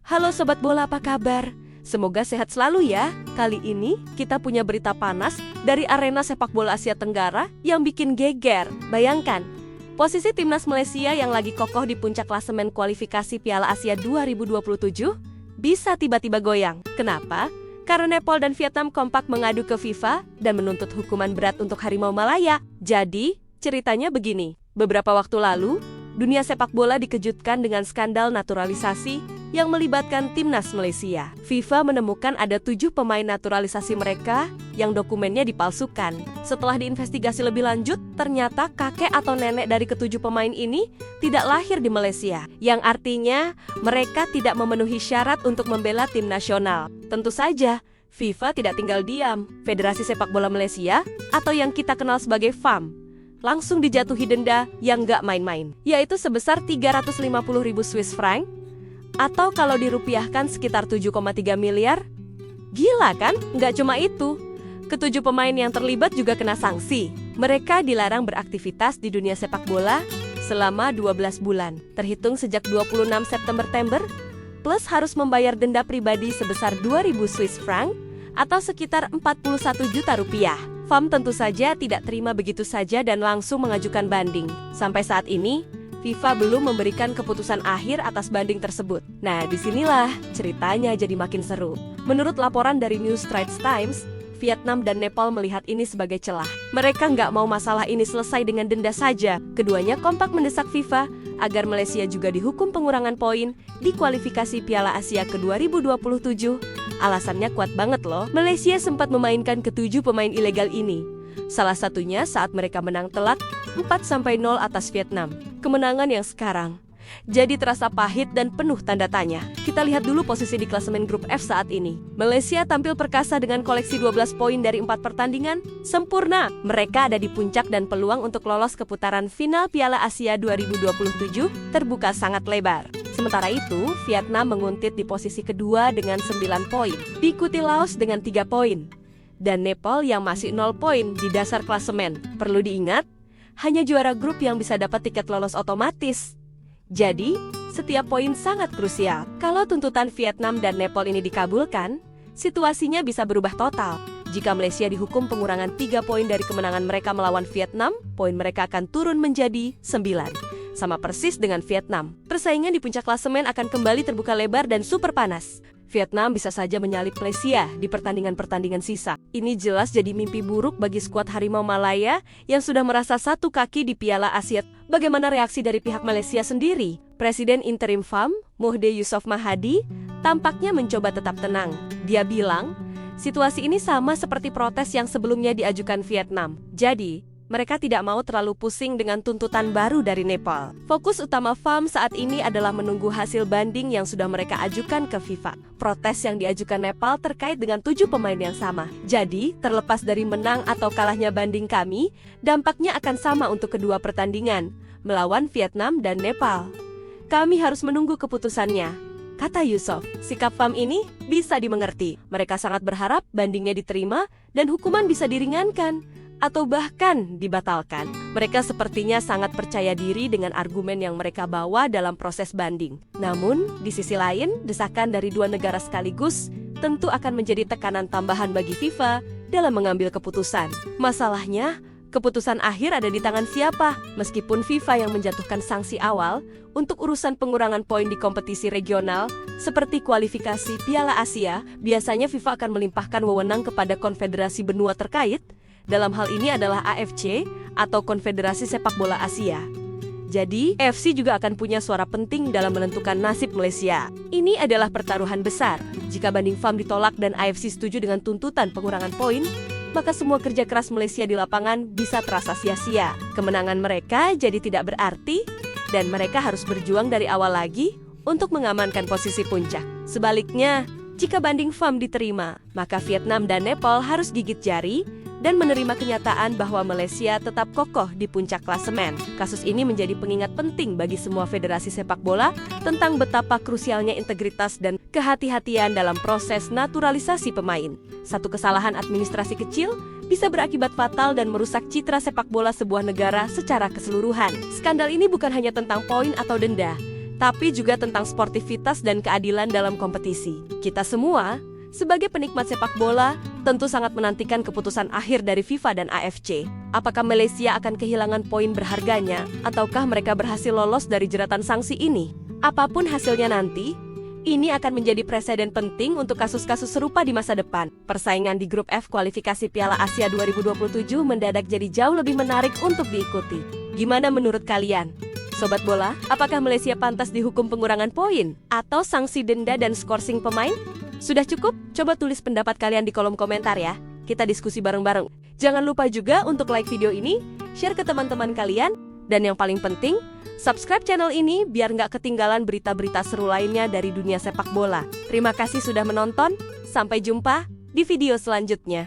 Halo Sobat Bola, apa kabar? Semoga sehat selalu ya. Kali ini kita punya berita panas dari arena sepak bola Asia Tenggara yang bikin geger. Bayangkan, posisi timnas Malaysia yang lagi kokoh di puncak klasemen kualifikasi Piala Asia 2027 bisa tiba-tiba goyang. Kenapa? Karena Nepal dan Vietnam kompak mengadu ke FIFA dan menuntut hukuman berat untuk Harimau Malaya. Jadi, ceritanya begini. Beberapa waktu lalu, dunia sepak bola dikejutkan dengan skandal naturalisasi yang melibatkan timnas Malaysia. FIFA menemukan ada 7 pemain naturalisasi mereka yang dokumennya dipalsukan. Setelah diinvestigasi lebih lanjut, ternyata kakek atau nenek dari ke-7 pemain ini tidak lahir di Malaysia, yang artinya mereka tidak memenuhi syarat untuk membela tim nasional. Tentu saja, FIFA tidak tinggal diam. Federasi Sepak Bola Malaysia, atau yang kita kenal sebagai FAM, langsung dijatuhi denda yang nggak main-main, yaitu sebesar 350.000 Swiss franc, atau kalau dirupiahkan sekitar 7,3 miliar. Gila kan? Nggak cuma itu, ke-7 pemain yang terlibat juga kena sanksi. Mereka dilarang beraktivitas di dunia sepak bola selama 12 bulan, terhitung sejak 26 September, plus harus membayar denda pribadi sebesar 2.000 Swiss franc, atau sekitar 41 juta rupiah. FAM tentu saja tidak terima begitu saja dan langsung mengajukan banding. Sampai saat ini, FIFA belum memberikan keputusan akhir atas banding tersebut. Nah, disinilah ceritanya jadi makin seru. Menurut laporan dari New Straits Times, Vietnam dan Nepal melihat ini sebagai celah. Mereka nggak mau masalah ini selesai dengan denda saja. Keduanya kompak mendesak FIFA agar Malaysia juga dihukum pengurangan poin di kualifikasi Piala Asia ke 2027. Alasannya kuat banget loh. Malaysia sempat memainkan ke-7 pemain ilegal ini. Salah satunya saat mereka menang telak 4-0 atas Vietnam. Kemenangan yang sekarang jadi terasa pahit dan penuh tanda tanya. Kita lihat dulu posisi di klasemen grup F saat ini. Malaysia tampil perkasa dengan koleksi 12 poin dari 4 pertandingan. Sempurna. Mereka ada di puncak dan peluang untuk lolos ke putaran final Piala Asia 2027 terbuka sangat lebar. Sementara itu, Vietnam menguntit di posisi kedua dengan 9 poin. Diikuti Laos dengan 3 poin. Dan Nepal yang masih 0 poin di dasar klasemen. Perlu diingat, hanya juara grup yang bisa dapat tiket lolos otomatis. Jadi, setiap poin sangat krusial. Kalau tuntutan Vietnam dan Nepal ini dikabulkan, situasinya bisa berubah total. Jika Malaysia dihukum pengurangan 3 poin dari kemenangan mereka melawan Vietnam, poin mereka akan turun menjadi 9. Sama persis dengan Vietnam. Persaingan di puncak klasemen akan kembali terbuka lebar dan super panas. Vietnam bisa saja menyalip Malaysia di pertandingan-pertandingan sisa. Ini jelas jadi mimpi buruk bagi skuad Harimau Malaya yang sudah merasa satu kaki di Piala Asia. Bagaimana reaksi dari pihak Malaysia sendiri? Presiden interim FAM, Mohde Yusof Mahadi, tampaknya mencoba tetap tenang. Dia bilang, situasi ini sama seperti protes yang sebelumnya diajukan Vietnam. Jadi, mereka tidak mau terlalu pusing dengan tuntutan baru dari Nepal. Fokus utama FAM saat ini adalah menunggu hasil banding yang sudah mereka ajukan ke FIFA. Protes yang diajukan Nepal terkait dengan 7 pemain yang sama. Jadi, terlepas dari menang atau kalahnya banding kami, dampaknya akan sama untuk kedua pertandingan, melawan Vietnam dan Nepal. Kami harus menunggu keputusannya, kata Yusof. Sikap FAM ini bisa dimengerti. Mereka sangat berharap bandingnya diterima dan hukuman bisa diringankan atau bahkan dibatalkan. Mereka sepertinya sangat percaya diri dengan argumen yang mereka bawa dalam proses banding. Namun, di sisi lain, desakan dari 2 negara sekaligus tentu akan menjadi tekanan tambahan bagi FIFA dalam mengambil keputusan. Masalahnya, keputusan akhir ada di tangan siapa? Meskipun FIFA yang menjatuhkan sanksi awal untuk urusan pengurangan poin di kompetisi regional, seperti kualifikasi Piala Asia, biasanya FIFA akan melimpahkan wewenang kepada konfederasi benua terkait. Dalam hal ini adalah AFC atau Konfederasi Sepak Bola Asia. Jadi, AFC juga akan punya suara penting dalam menentukan nasib Malaysia. Ini adalah pertaruhan besar. Jika banding FAM ditolak dan AFC setuju dengan tuntutan pengurangan poin, maka semua kerja keras Malaysia di lapangan bisa terasa sia-sia. Kemenangan mereka jadi tidak berarti, dan mereka harus berjuang dari awal lagi untuk mengamankan posisi puncak. Sebaliknya, jika banding FAM diterima, maka Vietnam dan Nepal harus gigit jari dan menerima kenyataan bahwa Malaysia tetap kokoh di puncak klasemen. Kasus ini menjadi pengingat penting bagi semua federasi sepak bola tentang betapa krusialnya integritas dan kehati-hatian dalam proses naturalisasi pemain. Satu kesalahan administrasi kecil bisa berakibat fatal dan merusak citra sepak bola sebuah negara secara keseluruhan. Skandal ini bukan hanya tentang poin atau denda, tapi juga tentang sportivitas dan keadilan dalam kompetisi. Kita semua, sebagai penikmat sepak bola, tentu sangat menantikan keputusan akhir dari FIFA dan AFC. Apakah Malaysia akan kehilangan poin berharganya, ataukah mereka berhasil lolos dari jeratan sanksi ini? Apapun hasilnya nanti, ini akan menjadi presiden penting untuk kasus-kasus serupa di masa depan. Persaingan di grup F kualifikasi Piala Asia 2027 mendadak jadi jauh lebih menarik untuk diikuti. Gimana menurut kalian? Sobat bola, apakah Malaysia pantas dihukum pengurangan poin? Atau sanksi denda dan skorsing pemain? Sudah cukup? Coba tulis pendapat kalian di kolom komentar ya. Kita diskusi bareng-bareng. Jangan lupa juga untuk like video ini, share ke teman-teman kalian, dan yang paling penting, subscribe channel ini biar nggak ketinggalan berita-berita seru lainnya dari dunia sepak bola. Terima kasih sudah menonton, sampai jumpa di video selanjutnya.